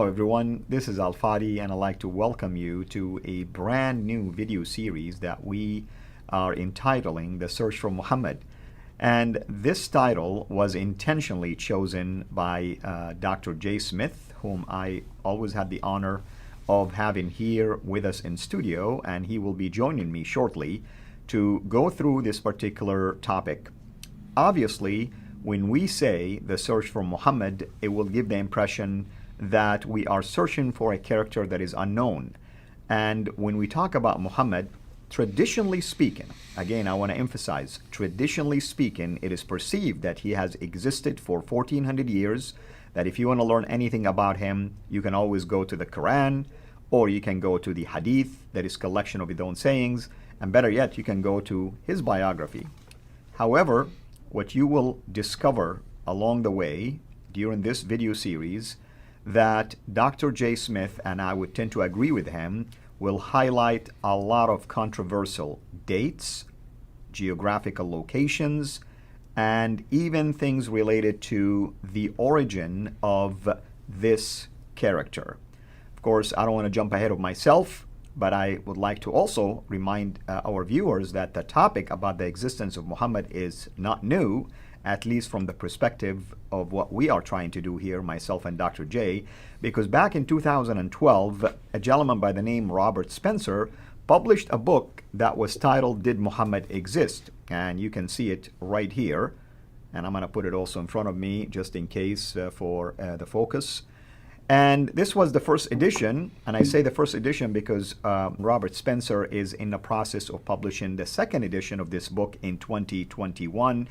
Hello everyone, this is Al Fadi and I'd like to welcome you to a brand new video series that we are entitling The Search for Muhammad. And this title was intentionally chosen by Dr. Jay Smith, whom I always had the honor of having here with us in studio, and he will be joining me shortly to go through this particular topic. Obviously, when we say The Search for Muhammad, it will give the impression that we are searching for a character that is unknown. And when we talk about Muhammad, traditionally speaking, again, I want to emphasize, traditionally speaking, it is perceived that he has existed for 1400 years, that if you want to learn anything about him, you can always go to the Quran, or you can go to the Hadith, that is collection of his own sayings, and better yet, you can go to his biography. However, what you will discover along the way during this video series that Dr. Jay Smith, and I would tend to agree with him, will highlight a lot of controversial dates, geographical locations, and even things related to the origin of this character. Of course, I don't want to jump ahead of myself, but I would like to also remind our viewers that the topic about the existence of Muhammad is not new, at least from the perspective of what we are trying to do here, myself and Dr. J, because back in 2012, a gentleman by the name Robert Spencer published a book that was titled Did Muhammad Exist? And you can see it right here. And I'm going to put it also in front of me just in case for the focus. And this was the first edition, and I say the first edition because Robert Spencer is in the process of publishing the second edition of this book in 2021.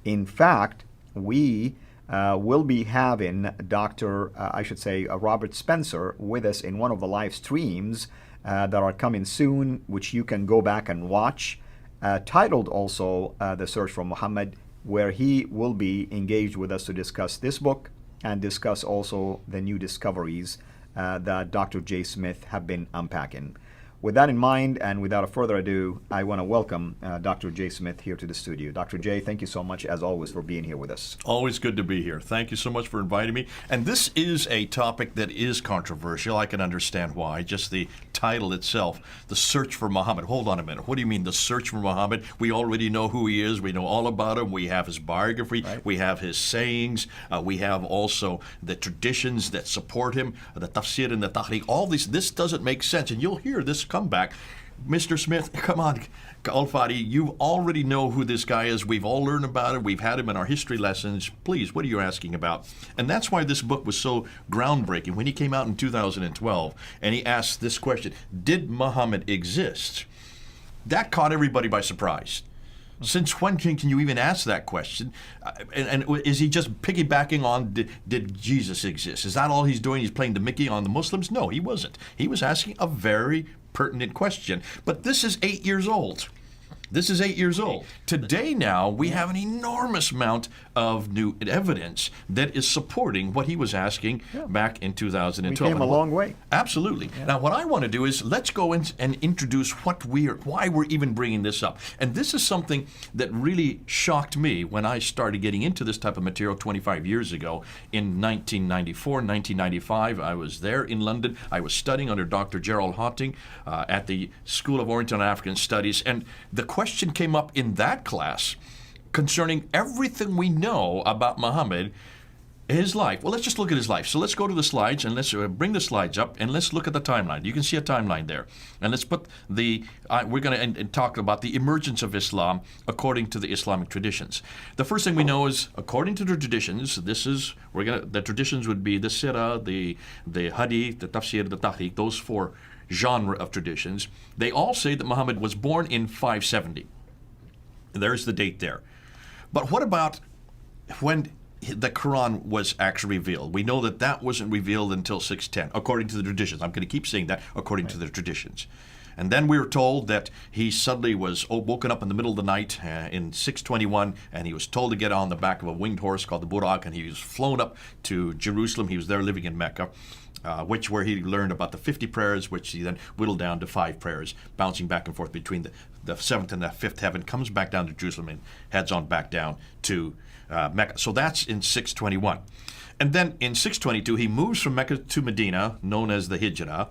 In fact, we will be having Robert Spencer with us in one of the live streams that are coming soon, which you can go back and watch, titled also The Search for Muhammad, where he will be engaged with us to discuss this book and discuss also the new discoveries that Dr. Jay Smith have been unpacking. With that in mind, and without further ado, I want to welcome Dr. Jay Smith here to the studio. Dr. Jay, thank you so much, as always, for being here with us. Always good to be here. Thank you so much for inviting me. And this is a topic that is controversial. I can understand why. Just the title itself, The Search for Muhammad. Hold on a minute. What do you mean, The Search for Muhammad? We already know who he is. We know all about him. We have his biography. Right. We have his sayings. We have also the traditions that support him, the tafsir and the tahriq. All these, this doesn't make sense. And you'll hear this come back. Mr. Smith, come on, Al Fadi, you already know who this guy is. We've all learned about it. We've had him in our history lessons. Please, what are you asking about? And that's why this book was so groundbreaking. When he came out in 2012 and he asked this question, did Muhammad exist? That caught everybody by surprise. Since when can you even ask that question? And is he just piggybacking on did Jesus exist? Is that all he's doing? He's playing the Mickey on the Muslims? No, he wasn't. He was asking a very pertinent question. But this is 8 years old. This is 8 years old. Today now, we have an enormous amount of new evidence that is supporting what he was asking back in 2012. We came a long way. Absolutely. Yeah. Now, what I want to do is let's go in and introduce why we're even bringing this up. And this is something that really shocked me when I started getting into this type of material 25 years ago. In 1994, 1995, I was there in London. I was studying under Dr. Gerald Hotting at the School of Oriental and African Studies. And the question came up in that class concerning everything we know about Muhammad, his life. Well, let's just look at his life. So let's go to the slides and let's bring the slides up and let's look at the timeline. You can see a timeline there. And let's put we're going to talk about the emergence of Islam according to the Islamic traditions. The first thing we know is, according to the traditions, the traditions would be the Sirah, the Hadith, the Tafsir, the Tahriq, those four genre of traditions. They all say that Muhammad was born in 570. There's the date there. But what about when the Quran was actually revealed? We know that that wasn't revealed until 610, according to the traditions. I'm going to keep saying that, according to the traditions. And then we were told that he suddenly was woken up in the middle of the night in 621, and he was told to get on the back of a winged horse called the Buraq, and he was flown up to Jerusalem. He was there living in Mecca. where he learned about the 50 prayers, which he then whittled down to 5 prayers, bouncing back and forth between the 7th and the 5th heaven, comes back down to Jerusalem and heads on back down to Mecca. So that's in 621. And then in 622, he moves from Mecca to Medina, known as the Hijrah.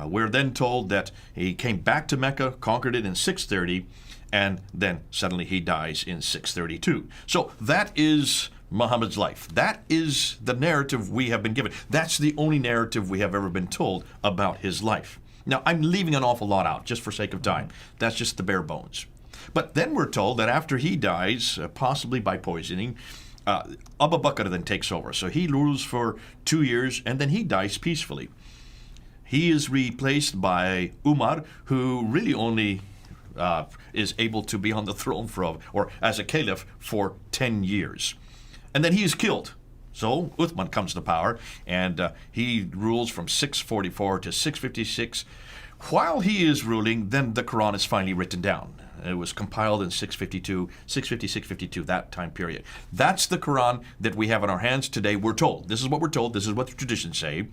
We're then told that he came back to Mecca, conquered it in 630, and then suddenly he dies in 632. So that is Muhammad's life. That is the narrative we have been given. That's the only narrative we have ever been told about his life. Now, I'm leaving an awful lot out just for sake of time. That's just the bare bones. But then we're told that after he dies, possibly by poisoning, Abu Bakr then takes over. So he rules for 2 years, and then he dies peacefully. He is replaced by Umar, who really only is able to be on the throne or as a caliph for 10 years. And then he is killed. So Uthman comes to power, and he rules from 644 to 656. While he is ruling, then the Quran is finally written down. It was compiled in 652, 650, 652, that time period. That's the Quran that we have in our hands today, we're told. This is what we're told. This is what the traditions say.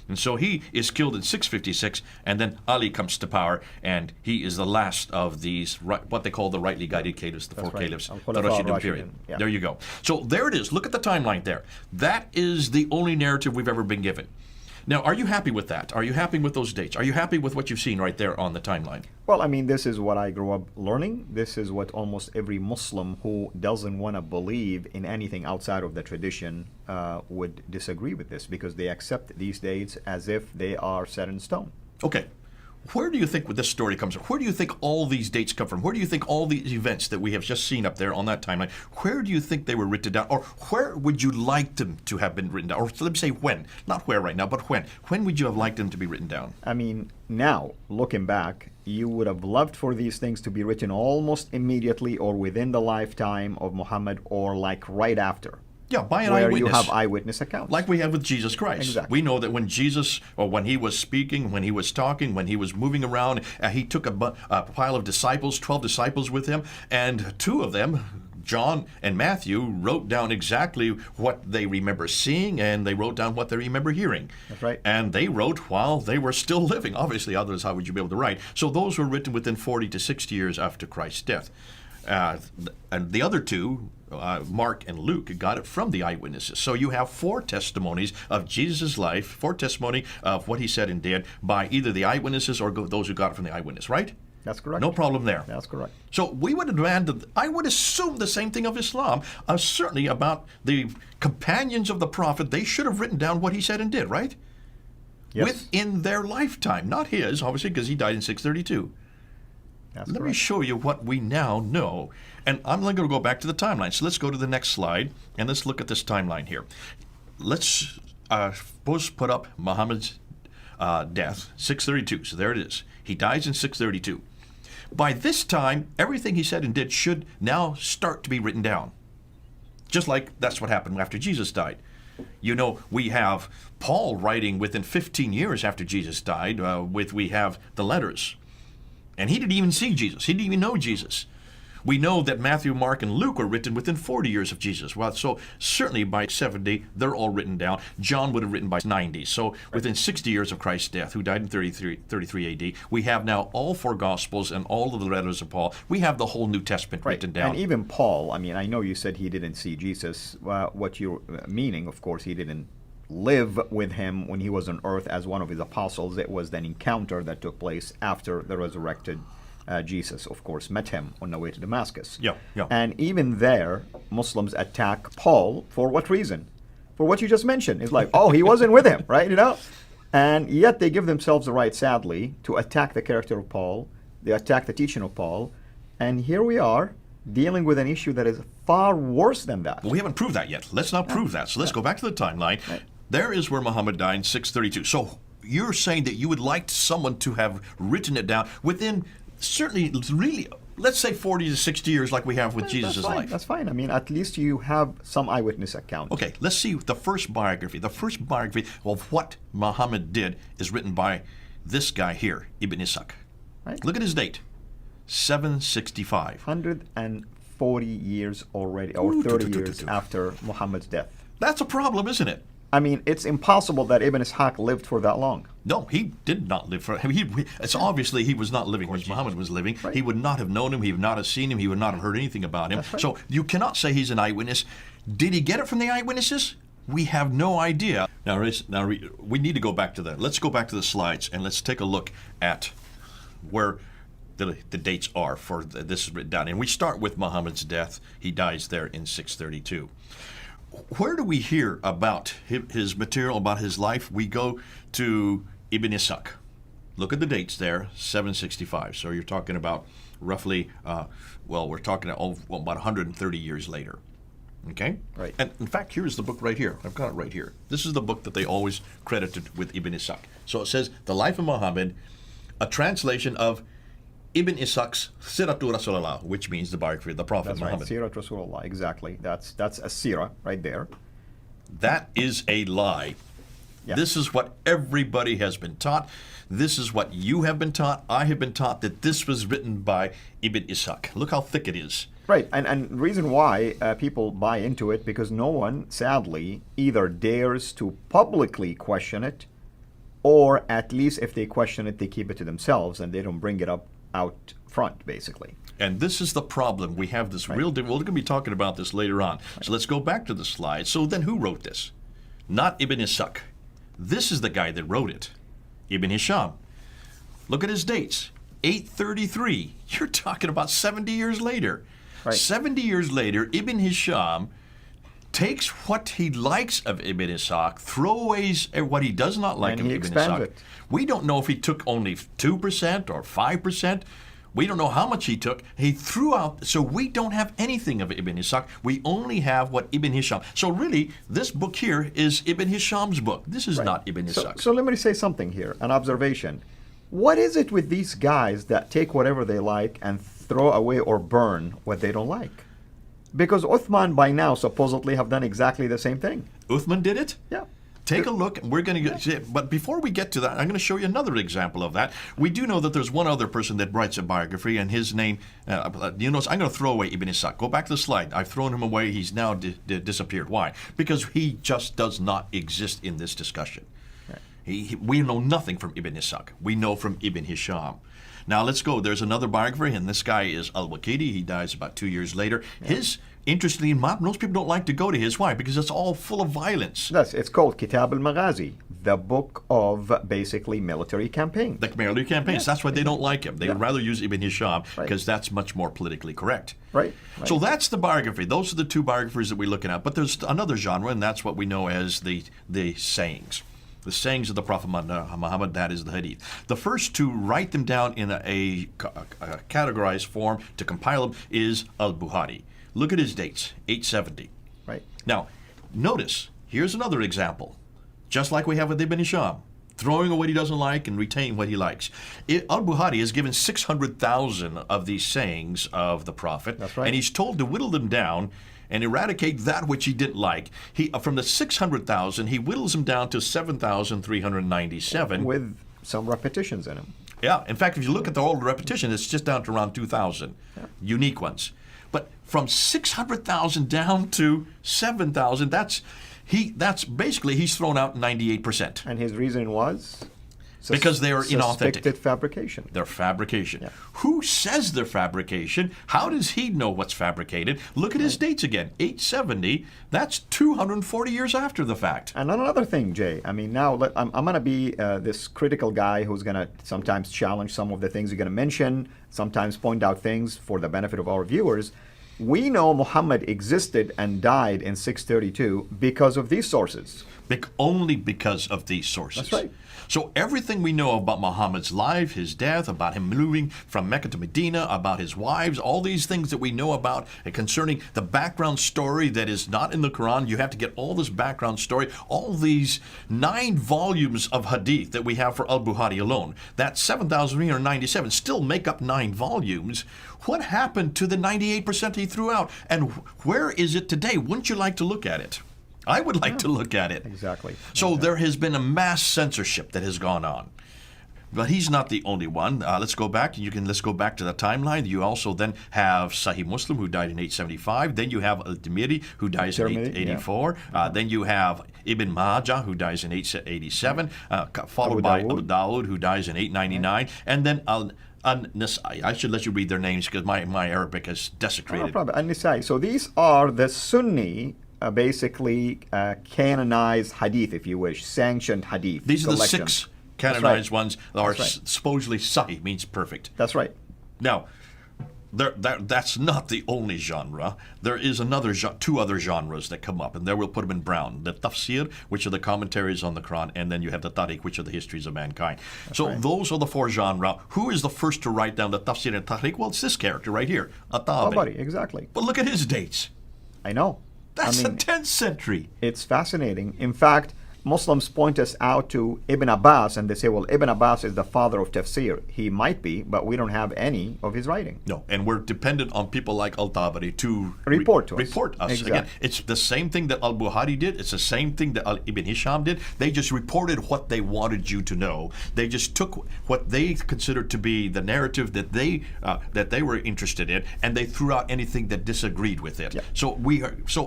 And so he is killed in 656, and then Ali comes to power, and he is the last of these, what they call the rightly guided caliphs, the That's 4 right. caliphs, the Al-Khulafa Rashidun period. Rashidun, yeah. There you go. So there it is. Look at the timeline there. That is the only narrative we've ever been given. Now, are you happy with that? Are you happy with those dates? Are you happy with what you've seen right there on the timeline? Well, I mean, this is what I grew up learning. This is what almost every Muslim who doesn't want to believe in anything outside of the tradition would disagree with this, because they accept these dates as if they are set in stone. Okay. Where do you think this story comes from? Where do you think all these dates come from? Where do you think all these events that we have just seen up there on that timeline, where do you think they were written down? Or where would you like them to have been written down? Or let me say when. Not where right now, but when. When would you have liked them to be written down? I mean, now, looking back, you would have loved for these things to be written almost immediately or within the lifetime of Muhammad, or like right after. Yeah, by an where eyewitness. you have eyewitness accounts. Like we have with Jesus Christ. Exactly. We know that when Jesus, or when he was speaking, when he was talking, when he was moving around, he took a pile of disciples, 12 disciples with him, and 2 of them, John and Matthew, wrote down exactly what they remember seeing, and they wrote down what they remember hearing. That's right. And they wrote while they were still living. Obviously, otherwise how would you be able to write? So those were written within 40 to 60 years after Christ's death. And the other 2, Mark and Luke, got it from the eyewitnesses. So you have 4 testimonies of Jesus' life, 4 testimony of what he said and did by either the eyewitnesses or those who got it from the eyewitness, right? That's correct. No problem there. That's correct. So we would demand, I would assume the same thing of Islam, certainly about the companions of the Prophet. They should have written down what he said and did, right? Yes. Within their lifetime, not his, obviously, because he died in 632. That's Let me correct. show you what we now know. And I'm going to go back to the timeline. So let's go to the next slide, and let's look at this timeline here. Let's suppose put up Muhammad's death, 632. So there it is. He dies in 632. By this time, everything he said and did should now start to be written down. Just like that's what happened after Jesus died. You know, we have Paul writing within 15 years after Jesus died, we have the letters. And he didn't even see Jesus. He didn't even know Jesus. We know that Matthew, Mark, and Luke were written within 40 years of Jesus. Well, so certainly by 70, they're all written down. John would have written by 90. So within 60 years of Christ's death, who died in 33 AD, we have now all 4 Gospels and all of the letters of Paul. We have the whole New Testament written down. And even Paul, I mean, I know you said he didn't see Jesus. What you're meaning, of course, he didn't live with him when he was on earth as one of his apostles. It was an encounter that took place after the resurrected Jesus, of course, met him on the way to Damascus. Yeah. And even there, Muslims attack Paul for what reason? For what you just mentioned. It's like, oh, he wasn't with him, right? You know? And yet they give themselves the right, sadly, to attack the character of Paul. They attack the teaching of Paul. And here we are, dealing with an issue that is far worse than that. But we haven't proved that yet. Let's not prove that. So let's go back to the timeline. Right. There is where Muhammad died in 632. So you're saying that you would like someone to have written it down within certainly, really, let's say 40 to 60 years like we have with Jesus' life. That's fine. I mean, at least you have some eyewitness account. Okay, let's see the first biography. The first biography of what Muhammad did is written by this guy here, Ibn Ishaq. Right. Look at his date, 765. 140 years already, or 30 years after Muhammad's death. That's a problem, isn't it? I mean, it's impossible that Ibn Ishaq lived for that long. No, he did not live for. It's obviously he was not living as Muhammad was living. Right. He would not have known him. He would not have seen him. He would not have heard anything about him. Right. So you cannot say he's an eyewitness. Did he get it from the eyewitnesses? We have no idea. Now we need to go back to that. Let's go back to the slides and let's take a look at where the dates are for this is written down. And we start with Muhammad's death. He dies there in 632. Where do we hear about his material, about his life? We go to Ibn Ishaq. Look at the dates there, 765. So you're talking about roughly, we're talking about 130 years later. Okay? Right. And in fact, here's the book right here. I've got it right here. This is the book that they always credited with Ibn Ishaq. So it says, The Life of Muhammad, a translation of Ibn Ishaq's Siratul Rasulullah, which means the biography of the Prophet That's right, Muhammad. Sirat Rasulullah, exactly. That's a sirah right there. That is a lie. Yeah. This is what everybody has been taught. This is what you have been taught. I have been taught that this was written by Ibn Ishaq. Look how thick it is. Right, and the reason why people buy into it, because no one, sadly, either dares to publicly question it, or at least if they question it, they keep it to themselves and they don't bring it up out front, basically. And this is the problem. We have this real. We're going to be talking about this later on. So let's go back to the slide. So then who wrote this? Not Ibn Ishaq. This is the guy that wrote it, Ibn Hisham. Look at his dates. 833. You're talking about 70 years later. Right. 70 years later, Ibn Hisham takes what he likes of Ibn Ishaq, throwaways what he does not like And of he Ibn expands Ishaq. it. We don't know if he took only 2% or 5%. We don't know how much he took. He threw out, so we don't have anything of Ibn Ishaq. We only have what Ibn Hisham. So really, this book here is Ibn Hisham's book. This is not Ibn Ishaq. So let me say something here, an observation. What is it with these guys that take whatever they like and throw away or burn what they don't like? Because Uthman by now supposedly have done exactly the same thing. Uthman did it? Yeah. Take a look. We're going to get, but before we get to that, I'm going to show you another example of that. We do know that there's one other person that writes a biography, and his name, I'm going to throw away Ibn Ishaq. Go back to the slide. I've thrown him away. He's now disappeared. Why? Because he just does not exist in this discussion. Right. We know nothing from Ibn Ishaq. We know from Ibn Hisham. Now let's go. There's another biography, and this guy is Al-Waqidi. He dies about 2 years later. Yeah. His, interestingly, most people don't like to go to his. Why? Because it's all full of violence. It's called Kitab al-Maghazi, the book of basically military campaigns. The military campaigns. That's why they don't like him. They would rather use Ibn Hisham because that's much more politically correct. Right. So that's the biography. Those are the two biographies that we're looking at. But there's another genre, and that's what we know as the sayings. The sayings of the Prophet Muhammad, that is the hadith. The first to write them down in a categorized form, to compile them, is Al-Bukhari. Look at his dates, 870. Right. Now, notice, here's another example. Just like we have with Ibn Hisham, throwing away what he doesn't like and retaining what he likes. Al-Bukhari has given 600,000 of these sayings of the Prophet. That's right. And he's told to whittle them down and eradicate that which he didn't like. From the 600,000, he whittles them down to 7,397. With some repetitions in them. Yeah. In fact, if you look at the old repetition, it's just down to around 2,000 unique ones. But from 600,000 down to 7,000, that's basically he's thrown out 98%. And his reason was? Because they are inauthentic. Suspected fabrication. They're fabrication. Yeah. Who says they're fabrication? How does he know what's fabricated? Look at his dates again. 870, that's 240 years after the fact. And another thing, Jay, I mean, now I'm going to be this critical guy who's going to sometimes challenge some of the things you're going to mention, sometimes point out things for the benefit of our viewers. We know Muhammad existed and died in 632 because of these sources. Only because of these sources. That's right. So everything we know about Muhammad's life, his death, about him moving from Mecca to Medina, about his wives, all these things that we know about concerning the background story that is not in the Quran, you have to get all this background story, all these 9 volumes of hadith that we have for Al-Bukhari alone. That 7,397 still make up 9 volumes. What happened to the 98% he threw out? And where is it today? Wouldn't you like to look at it? I would like to look at it. Exactly. So there has been a mass censorship that has gone on. But he's not the only one. Let's go back. Let's go back to the timeline. You also then have Sahih Muslim, who died in 875. Then you have Al-Tirmidhi, who dies in 884. Then you have Ibn Majah, who dies in 887, followed by Abu Dawud, who dies in 899, and then An-Nasai. I should let you read their names because my Arabic is desecrated. No problem. An-Nasai. So these are the Sunni, basically canonized hadith, if you wish, sanctioned hadith. These are the 6 canonized ones that are right. supposedly Sahih, means perfect. That's right. Now, that's not the only genre. There is two other genres that come up, and there we'll put them in brown. The tafsir, which are the commentaries on the Quran, and then you have the tariq, which are the histories of mankind. Those are the 4 genres. Who is the first to write down the tafsir and tariq? Well, it's this character right here, At-Tabari. Tabari, exactly. But look at his dates. I know. That's the 10th century. It's fascinating. In fact, Muslims point us out to Ibn Abbas, and they say, well, Ibn Abbas is the father of tafsir. He might be, but we don't have any of his writing. No, and we're dependent on people like Al-Tabari to report us. Exactly. Again, it's the same thing that Al-Bukhari did. It's the same thing that Ibn Hisham did. They just reported what they wanted you to know. They just took what they considered to be the narrative that they were interested in, and they threw out anything that disagreed with it. Yeah. So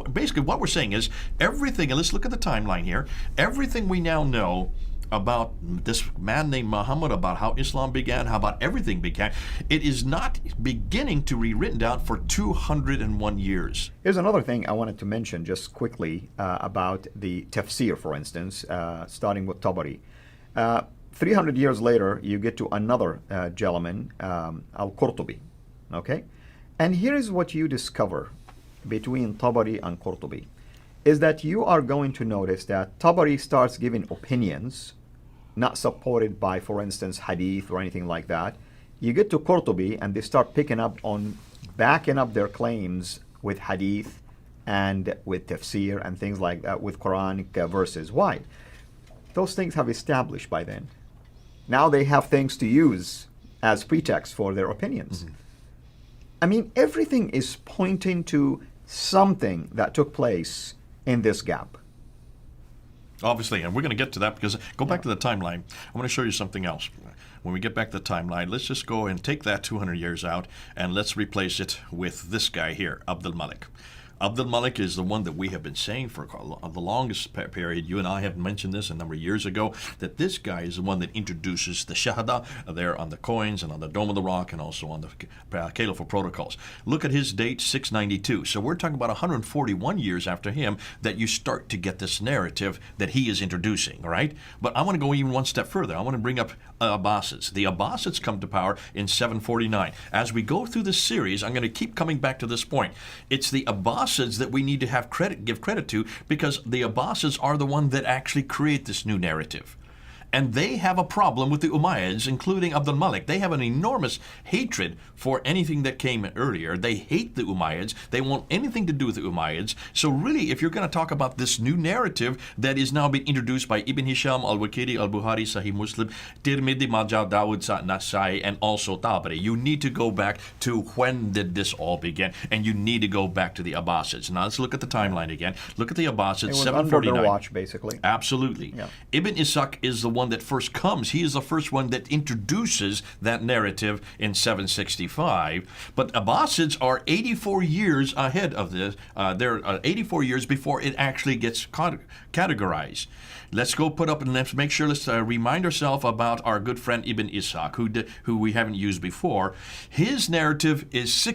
basically what we're saying is everything, and let's look at the timeline here, everything we now know about this man named Muhammad, about how Islam began, how about everything began, it is not beginning to be written down for 201 years. Here's another thing I wanted to mention just quickly about the tafsir, for instance, starting with Tabari. 300 years later, you get to another gentleman, Al-Qurtubi, okay? And here is what you discover between Tabari and Qurtubi, is that you are going to notice that Tabari starts giving opinions not supported by, for instance, hadith or anything like that. You get to Qurtubi and they start backing up their claims with hadith and with tafsir and things like that, with Quranic verses. Why? Those things have established by then. Now they have things to use as pretext for their opinions. Mm-hmm. I mean, everything is pointing to something that took place in this gap. Obviously, and we're going to get to that because go back to the timeline. I want to show you something else. When we get back to the timeline, let's just go and take that 200 years out and let's replace it with this guy here, Abdul Malik. Abdul Malik is the one that we have been saying for the longest period. You and I have mentioned this a number of years ago, that this guy is the one that introduces the Shahada there on the coins and on the Dome of the Rock and also on the Caliphal Protocols. Look at his date, 692. So we're talking about 141 years after him that you start to get this narrative that he is introducing, all right? But I want to go even one step further. I want to bring up Abbasids. The Abbasids come to power in 749. As we go through this series, I'm going to keep coming back to this point. It's the Abbasids that we need to give credit to, because the Abbasids are the one that actually create this new narrative. And they have a problem with the Umayyads, including Abdul Malik. They have an enormous hatred for anything that came earlier. They hate the Umayyads. They want anything to do with the Umayyads. So really, if you're going to talk about this new narrative that is now being introduced by Ibn Hisham, Al-Waqidi, Al-Bukhari, Sahih Muslim, Tirmidhi, Majah, Dawud, Nasai, and also Tabari, you need to go back to when did this all begin, and you need to go back to the Abbasids. Now let's look at the timeline again. Look at the Abbasids, it was 749. under their watch, basically. Absolutely. Yeah. Ibn Ishaq is the one that first comes. He is the first one that introduces that narrative in 765. But Abbasids are 84 years ahead of this. They're 84 years before it actually gets categorized. Let's go put up and let's make sure, let's remind ourselves about our good friend Ibn Ishaq, who we haven't used before. His narrative is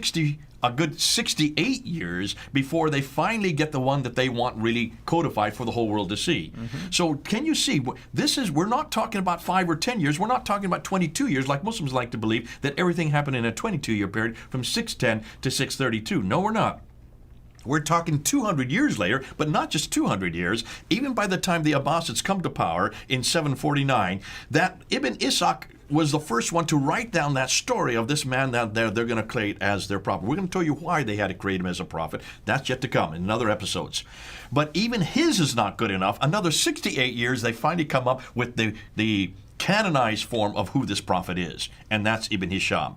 a good 68 years before they finally get the one that they want really codified for the whole world to see. Mm-hmm. So can you see, we're not talking about 5 or 10 years, we're not talking about 22 years like Muslims like to believe, that everything happened in a 22-year period from 610 to 632. No, we're not. We're talking 200 years later, but not just 200 years. Even by the time the Abbasids come to power in 749, that Ibn Ishaq was the first one to write down that story of this man that they're going to create as their prophet. We're going to tell you why they had to create him as a prophet. That's yet to come in other episodes. But even his is not good enough. Another 68 years, they finally come up with the canonized form of who this prophet is, and that's Ibn Hisham.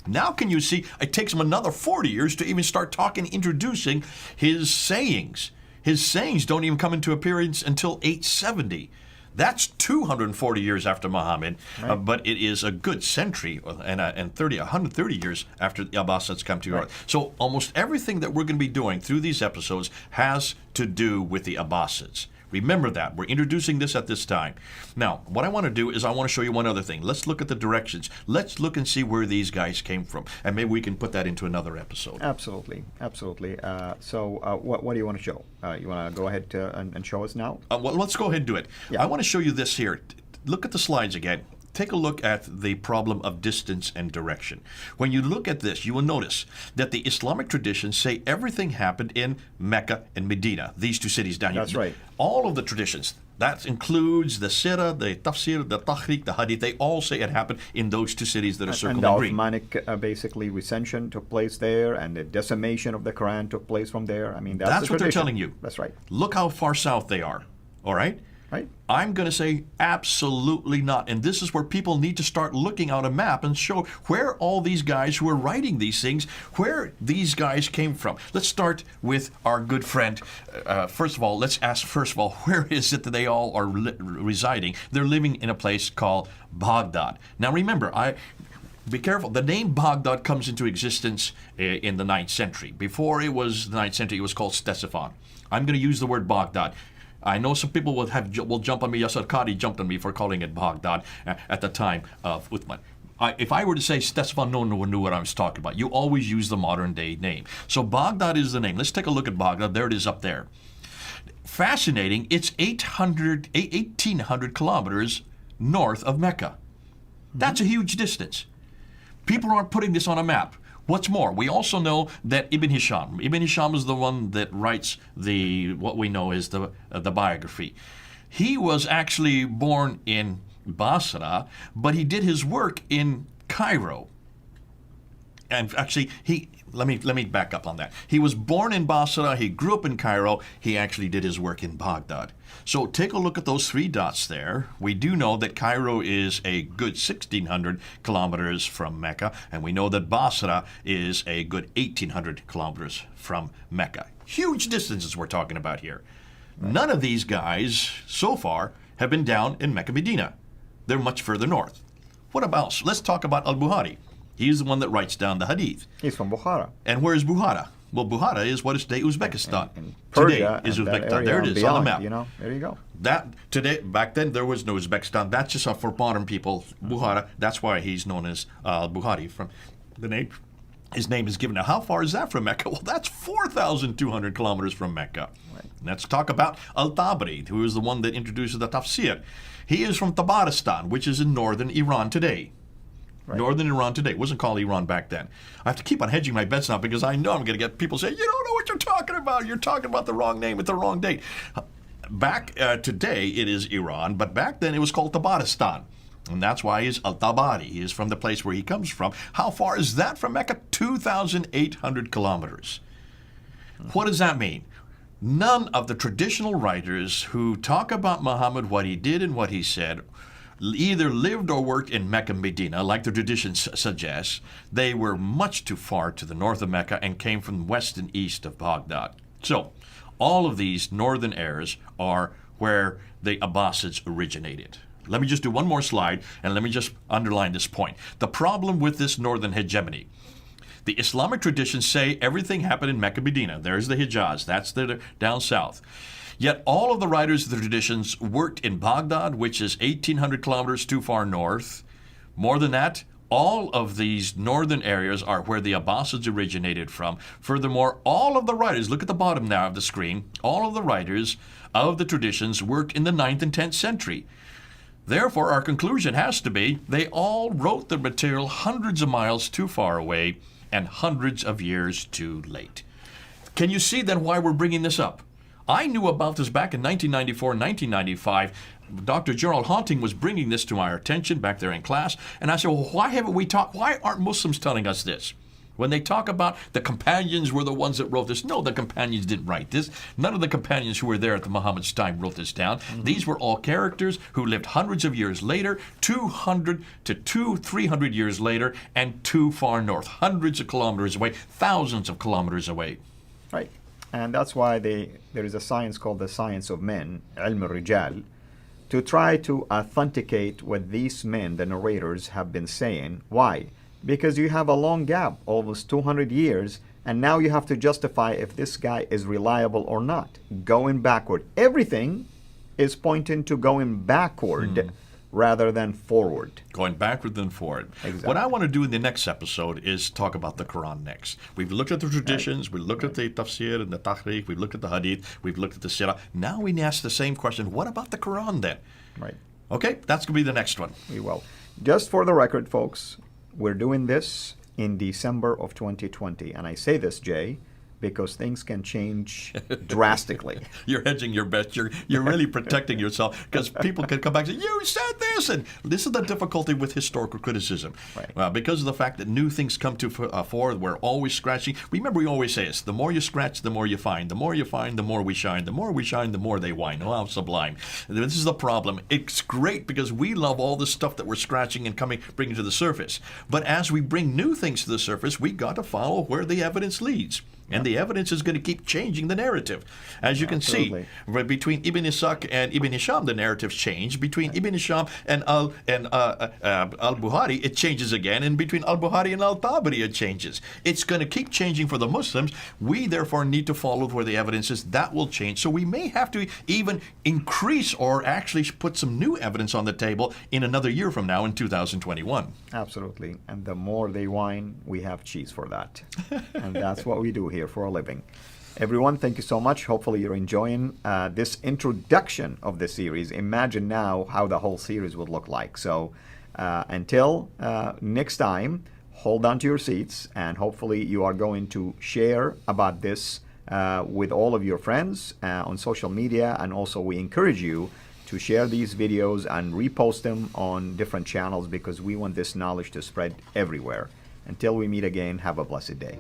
Now can you see, it takes him another 40 years to even start introducing his sayings. His sayings don't even come into appearance until 870. That's 240 years after Muhammad, Right. but it is a good century and 130 years after the Abbasids come to Europe. So almost everything that we're going to be doing through these episodes has to do with the Abbasids. Remember that. We're introducing this at this time. Now, what I want to do is I want to show you one other thing. Let's look at the directions. Let's look and see where these guys came from. And maybe we can put that into another episode. Absolutely, absolutely. What do you want to show? You want to go ahead and show us now? Well, let's go ahead and do it. Yeah. I want to show you this here. Look at the slides again. Take a look at the problem of distance and direction. When you look at this, you will notice that the Islamic traditions say everything happened in Mecca and Medina, these two cities down here. That's right. All of the traditions, that includes the Sirah, the Tafsir, the Tahriq, the Hadith, they all say it happened in those two cities that are circled And in the green. Ottomanic basically recension took place there, and the decimation of the Quran took place from there. I mean, that's That's the what they're tradition. telling you. That's right. Look how far south they are. All right? Right. I'm going to say absolutely not. And this is where people need to start looking at a map and show where all these guys who are writing these things, where these guys came from. Let's start with our good friend. First of all, let's ask, where is it that they all are residing? They're living in a place called Baghdad. Now remember, be careful. The name Baghdad comes into existence in the 9th century. Before it was the 9th century, it was called Ctesiphon. I'm going to use the word Baghdad. I know some people will jump on me. Yasser Qadi jumped on me for calling it Baghdad at the time of Uthman. If I were to say Ctesiphon, no one knew what I was talking about. You always use the modern day name. So Baghdad is the name. Let's take a look at Baghdad. There it is up there. Fascinating. It's 1,800 kilometers north of Mecca. That's a huge distance. People aren't putting this on a map. What's more, we also know that Ibn Hisham is the one that writes what we know is the biography. He was actually born in Basra, but he did his work in Cairo. And actually, let me back up on that. He was born in Basra, he grew up in Cairo, he actually did his work in Baghdad. So take a look at those three dots there. We do know that Cairo is a good 1,600 kilometers from Mecca, and we know that Basra is a good 1,800 kilometers from Mecca. Huge distances we're talking about here. Right. None of these guys, so far, have been down in Mecca, Medina. They're much further north. What about, let's talk about Al-Bukhari. He's the one that writes down the Hadith. He's from Bukhara. And where is Bukhara? Well, Bukhara is what is today Uzbekistan. And Persia, today is and that Uzbekistan. area There it and is on the beyond, map. There you go. Back then there was no Uzbekistan. That's just for modern people. Bukhara. That's why he's known as Bukhari from the name. His name is given. Now, how far is that from Mecca? Well, that's 4,200 kilometers from Mecca. Right. Let's talk about Al-Tabari, who is the one that introduces the tafsir. He is from Tabaristan, which is in northern Iran today. Right. Northern Iran today. It wasn't called Iran back then. I have to keep on hedging my bets now because I know I'm going to get people saying, you don't know what you're talking about. You're talking about the wrong name at the wrong date. Back today, it is Iran, but back then it was called Tabaristan. And that's why he's Al-Tabari. He is from the place where he comes from. How far is that from Mecca? 2,800 kilometers. What does that mean? None of the traditional writers who talk about Muhammad, what he did and what he said, either lived or worked in Mecca and Medina, like the traditions suggest. They were much too far to the north of Mecca and came from west and east of Baghdad. So, all of these northern areas are where the Abbasids originated. Let me just do one more slide, and let me just underline this point. The problem with this northern hegemony, the Islamic traditions say everything happened in Mecca, Medina. There's the Hijaz. That's the down south. Yet all of the writers of the traditions worked in Baghdad, which is 1,800 kilometers too far north. More than that, all of these northern areas are where the Abbasids originated from. Furthermore, all of the writers, look at the bottom now of the screen, all of the writers of the traditions worked in the 9th and 10th century. Therefore, our conclusion has to be they all wrote their material hundreds of miles too far away and hundreds of years too late. Can you see then why we're bringing this up? I knew about this back in 1994, 1995. Dr. Gerald Haunting was bringing this to our attention back there in class, and I said, well, why aren't Muslims telling us this? When they talk about the companions were the ones that wrote this, no, the companions didn't write this. None of the companions who were there at the Muhammad's time wrote this down. Mm-hmm. These were all characters who lived hundreds of years later, 200 to 300 years later, and too far north, hundreds of kilometers away, thousands of kilometers away. Right. And that's why there is a science called the science of men, ilm al-rijal, to try to authenticate what these men, the narrators, have been saying. Why? Because you have a long gap, almost 200 years, and now you have to justify if this guy is reliable or not. Going backward. Everything is pointing to going backward rather than forward. Going backward than forward. Exactly. What I want to do in the next episode is talk about the Quran next. We've looked at the traditions, we've looked at the tafsir and the tahrikh, we've looked at the hadith, we've looked at the sirah. Now we ask the same question, what about the Quran then? Right. Okay, that's going to be the next one. We will. Just for the record, folks, we're doing this in December of 2020. And I say this, Jay, because things can change drastically. You're hedging your bets. You're really protecting yourself because people can come back and say, you said this. And this is the difficulty with historical criticism. Right. Because of the fact that new things come to fore, we're always scratching. Remember, we always say this, the more you scratch, the more you find. The more you find, the more we shine. The more we shine, the more they whine. Oh, how sublime. This is the problem. It's great because we love all the stuff that we're scratching and bringing to the surface. But as we bring new things to the surface, we got to follow where the evidence leads. And the evidence is going to keep changing the narrative. As you can see, between Ibn Ishaq and Ibn Hisham, the narratives change. Between Ibn Hisham and Al-Bukhari, it changes again. And between Al-Bukhari and Al-Tabari, it changes. It's going to keep changing for the Muslims. We, therefore, need to follow where the evidence is. That will change. So we may have to even increase or actually put some new evidence on the table in another year from now in 2021. Absolutely. And the more they whine, we have cheese for that. And that's what we do here for a living. Everyone, thank you so much. Hopefully you're enjoying this introduction of the series. Imagine now how the whole series would look like. So until next time, hold on to your seats, and hopefully you are going to share about this with all of your friends on social media. And also we encourage you to share these videos and repost them on different channels because we want this knowledge to spread everywhere. Until we meet again, have a blessed day.